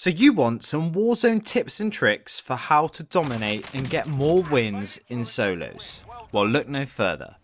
So you want some Warzone tips and tricks for how to dominate and get more wins in solos? Well, look no further.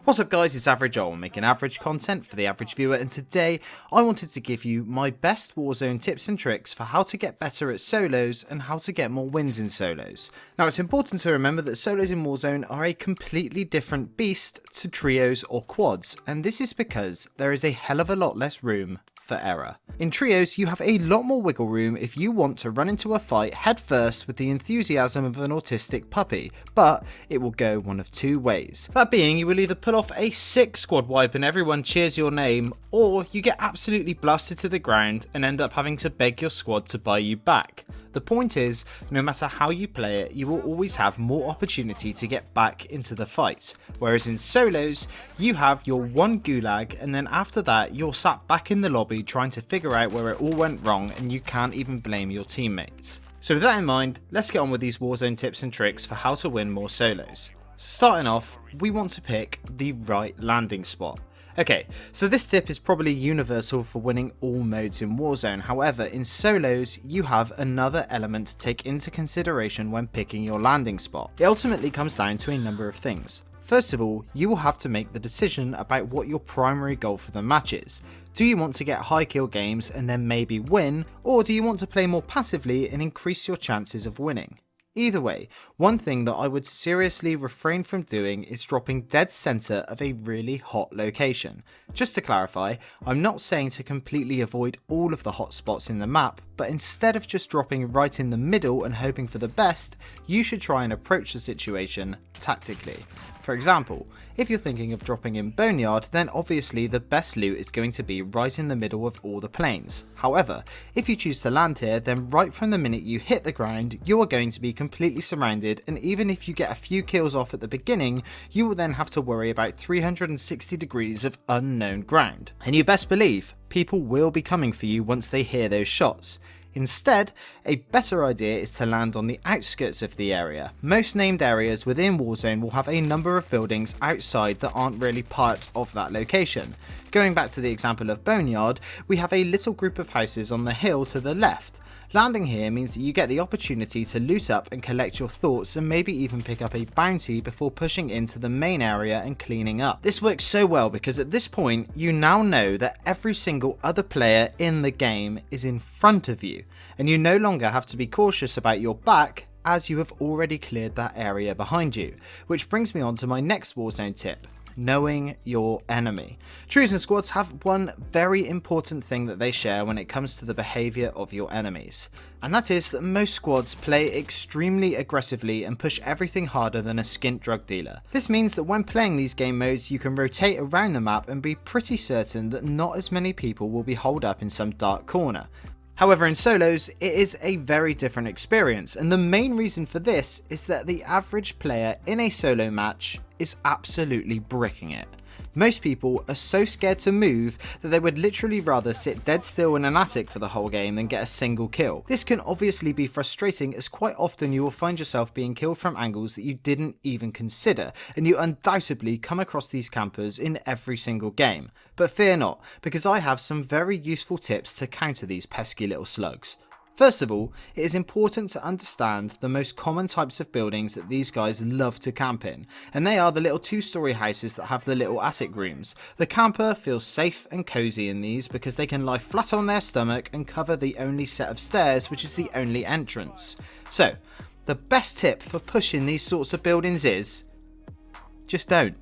What's up guys, it's Average Joel, making average content for the average viewer, and today I wanted to give you my best Warzone tips and tricks for how to get better at solos and how to get more wins in solos. Now it's important to remember that solos in Warzone are a completely different beast to trios or quads, and this is because there is a hell of a lot less room for error. In trios, you have a lot more wiggle room if you want to run into a fight head first with the enthusiasm of an autistic puppy, but it will go one of two ways. That being, you will either pull off a sick squad wipe and everyone cheers your name, or you get absolutely blasted to the ground and end up having to beg your squad to buy you back. The point is, no matter how you play it, you will always have more opportunity to get back into the fight, whereas in solos, you have your one gulag and then after that you're sat back in the lobby trying to figure out where it all went wrong and you can't even blame your teammates. So with that in mind, let's get on with these Warzone tips and tricks for how to win more solos. Starting off, we want to pick the right landing spot. Okay, so this tip is probably universal for winning all modes in Warzone, however in solos you have another element to take into consideration when picking your landing spot. It ultimately comes down to a number of things. First of all, you will have to make the decision about what your primary goal for the match is. Do you want to get high kill games and then maybe win, or do you want to play more passively and increase your chances of winning? Either way, one thing that I would seriously refrain from doing is dropping dead center of a really hot location. Just to clarify, I'm not saying to completely avoid all of the hot spots in the map, but instead of just dropping right in the middle and hoping for the best, you should try and approach the situation tactically. For example, if you're thinking of dropping in Boneyard, then obviously the best loot is going to be right in the middle of all the planes. However, if you choose to land here, then right from the minute you hit the ground, you are going to be completely surrounded, and even if you get a few kills off at the beginning, you will then have to worry about 360 degrees of unknown ground. And you best believe, people will be coming for you once they hear those shots. Instead, a better idea is to land on the outskirts of the area. Most named areas within Warzone will have a number of buildings outside that aren't really part of that location. Going back to the example of Boneyard, we have a little group of houses on the hill to the left. Landing here means that you get the opportunity to loot up and collect your thoughts and maybe even pick up a bounty before pushing into the main area and cleaning up. This works so well because at this point you now know that every single other player in the game is in front of you, and you no longer have to be cautious about your back as you have already cleared that area behind you. Which brings me on to my next Warzone tip. Knowing your enemy. Trios and squads have one very important thing that they share when it comes to the behaviour of your enemies, and that is that most squads play extremely aggressively and push everything harder than a skint drug dealer. This means that when playing these game modes you can rotate around the map and be pretty certain that not as many people will be holed up in some dark corner. However, in solos, it is a very different experience, and the main reason for this is that the average player in a solo match is absolutely bricking it. Most people are so scared to move that they would literally rather sit dead still in an attic for the whole game than get a single kill. This can obviously be frustrating, as quite often you will find yourself being killed from angles that you didn't even consider, and you undoubtedly come across these campers in every single game. But fear not, because I have some very useful tips to counter these pesky little slugs. First of all, it is important to understand the most common types of buildings that these guys love to camp in, and they are the little two-story houses that have the little attic rooms. The camper feels safe and cozy in these because they can lie flat on their stomach and cover the only set of stairs, which is the only entrance. So, the best tip for pushing these sorts of buildings is, just don't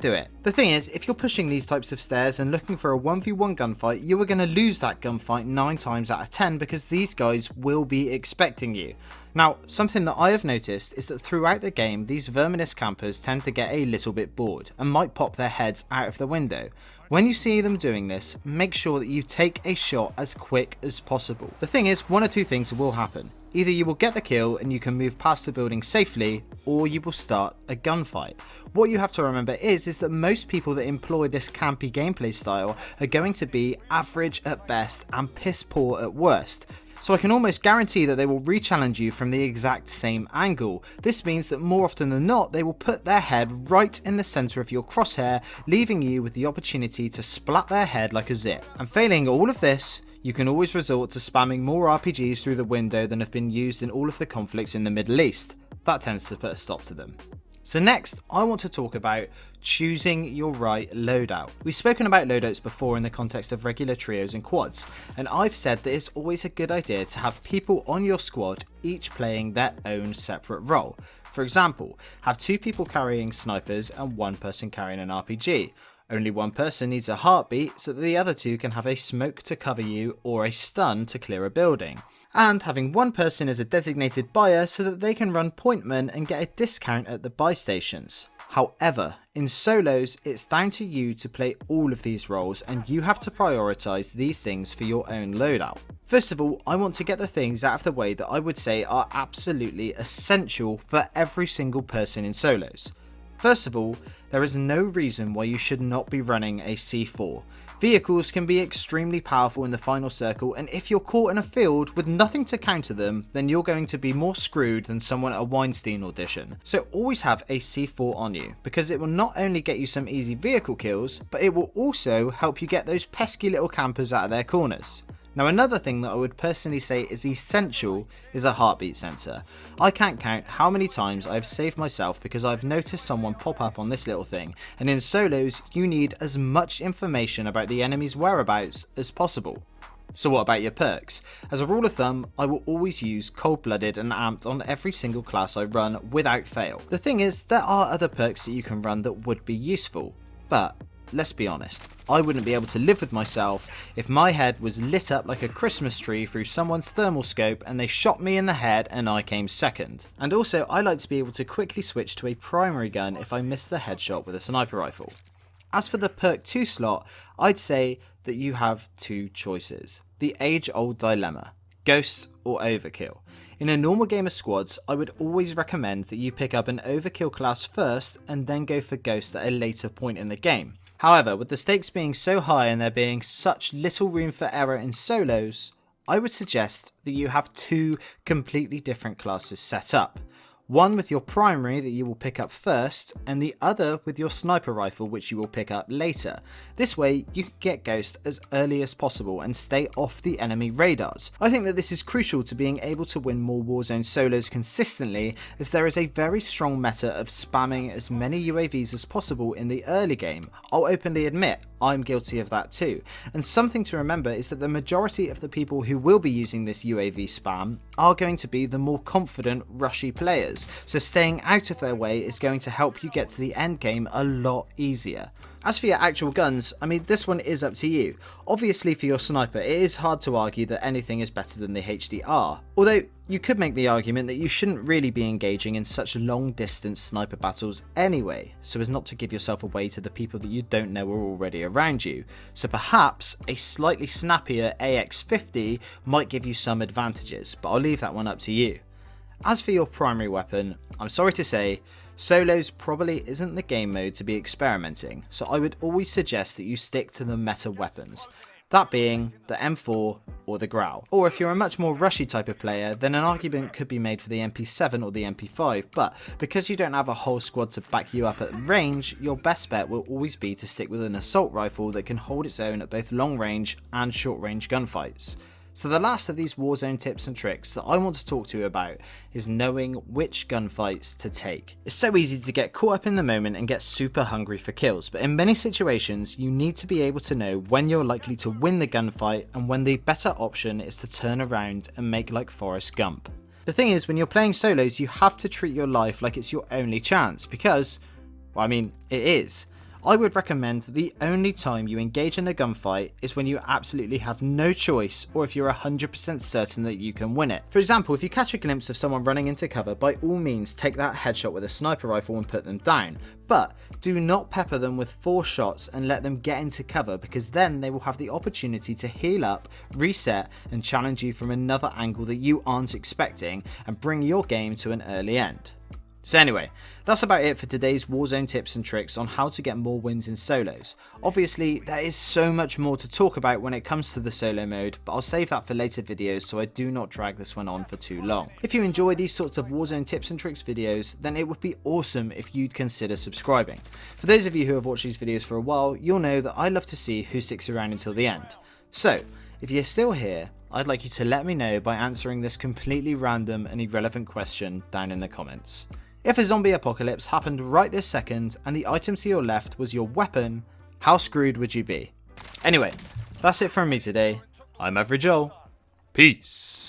do it. The thing is, if you're pushing these types of stairs and looking for a 1v1 gunfight, you are going to lose that gunfight 9 times out of 10 because these guys will be expecting you. Now, something that I have noticed is that throughout the game, these verminous campers tend to get a little bit bored and might pop their heads out of the window. When you see them doing this, make sure that you take a shot as quick as possible. The thing is, one or two things will happen. Either you will get the kill and you can move past the building safely, or you will start a gunfight. What you have to remember is that most people that employ this campy gameplay style are going to be average at best and piss poor at worst. So I can almost guarantee that they will re-challenge you from the exact same angle. This means that more often than not, they will put their head right in the center of your crosshair, leaving you with the opportunity to splat their head like a zip. And failing all of this, you can always resort to spamming more RPGs through the window than have been used in all of the conflicts in the Middle East. That tends to put a stop to them. So next, I want to talk about choosing your right loadout. We've spoken about loadouts before in the context of regular trios and quads, and I've said that it's always a good idea to have people on your squad each playing their own separate role. For example, have 2 people carrying snipers and 1 person carrying an RPG. Only 1 person needs a heartbeat so that the other 2 can have a smoke to cover you or a stun to clear a building. And having 1 person as a designated buyer so that they can run pointman and get a discount at the buy stations. However, in solos, it's down to you to play all of these roles and you have to prioritise these things for your own loadout. First of all, I want to get the things out of the way that I would say are absolutely essential for every single person in solos. First of all, there is no reason why you should not be running a C4. Vehicles can be extremely powerful in the final circle, and if you're caught in a field with nothing to counter them, then you're going to be more screwed than someone at a Weinstein audition. So always have a C4 on you, because it will not only get you some easy vehicle kills, but it will also help you get those pesky little campers out of their corners. Now another thing that I would personally say is essential is a heartbeat sensor. I can't count how many times I've saved myself because I've noticed someone pop up on this little thing, and in solos you need as much information about the enemy's whereabouts as possible. So what about your perks? As a rule of thumb, I will always use cold-blooded and amped on every single class I run without fail. The thing is, there are other perks that you can run that would be useful, but let's be honest, I wouldn't be able to live with myself if my head was lit up like a Christmas tree through someone's thermal scope and they shot me in the head and I came second. And also, I like to be able to quickly switch to a primary gun if I miss the headshot with a sniper rifle. As for the perk 2 slot, I'd say that you have 2 choices. The age-old dilemma, Ghost or Overkill. In a normal game of squads, I would always recommend that you pick up an Overkill class first and then go for Ghost at a later point in the game. However, with the stakes being so high and there being such little room for error in solos, I would suggest that you have 2 completely different classes set up. One with your primary that you will pick up first, and the other with your sniper rifle which you will pick up later. This way you can get Ghost as early as possible and stay off the enemy radars. I think that this is crucial to being able to win more Warzone solos consistently, as there is a very strong meta of spamming as many UAVs as possible in the early game. I'll openly admit, I'm guilty of that too. And something to remember is that the majority of the people who will be using this UAV spam are going to be the more confident, rushy players. So staying out of their way is going to help you get to the end game a lot easier. As for your actual guns, I mean, this one is up to you. Obviously for your sniper, it is hard to argue that anything is better than the HDR. Although, you could make the argument that you shouldn't really be engaging in such long distance sniper battles anyway, so as not to give yourself away to the people that you don't know are already around you. So perhaps a slightly snappier AX50 might give you some advantages, but I'll leave that one up to you. As for your primary weapon, I'm sorry to say, solos probably isn't the game mode to be experimenting, so I would always suggest that you stick to the meta weapons, that being the M4 or the Growl. Or if you're a much more rushy type of player, then an argument could be made for the MP7 or the MP5, but because you don't have a whole squad to back you up at range, your best bet will always be to stick with an assault rifle that can hold its own at both long range and short range gunfights. So the last of these Warzone tips and tricks that I want to talk to you about is knowing which gunfights to take. It's so easy to get caught up in the moment and get super hungry for kills, but in many situations you need to be able to know when you're likely to win the gunfight and when the better option is to turn around and make like Forrest Gump. The thing is, when you're playing solos, you have to treat your life like it's your only chance because, well, I mean, it is. I would recommend that the only time you engage in a gunfight is when you absolutely have no choice or if you're 100% certain that you can win it. For example, if you catch a glimpse of someone running into cover, by all means take that headshot with a sniper rifle and put them down. But do not pepper them with 4 shots and let them get into cover, because then they will have the opportunity to heal up, reset and challenge you from another angle that you aren't expecting and bring your game to an early end. So anyway, that's about it for today's Warzone tips and tricks on how to get more wins in solos. Obviously, there is so much more to talk about when it comes to the solo mode, but I'll save that for later videos so I do not drag this one on for too long. If you enjoy these sorts of Warzone tips and tricks videos, then it would be awesome if you'd consider subscribing. For those of you who have watched these videos for a while, you'll know that I love to see who sticks around until the end. So, if you're still here, I'd like you to let me know by answering this completely random and irrelevant question down in the comments. If a zombie apocalypse happened right this second and the item to your left was your weapon, how screwed would you be? Anyway, that's it from me today. I'm Average Joel. Peace.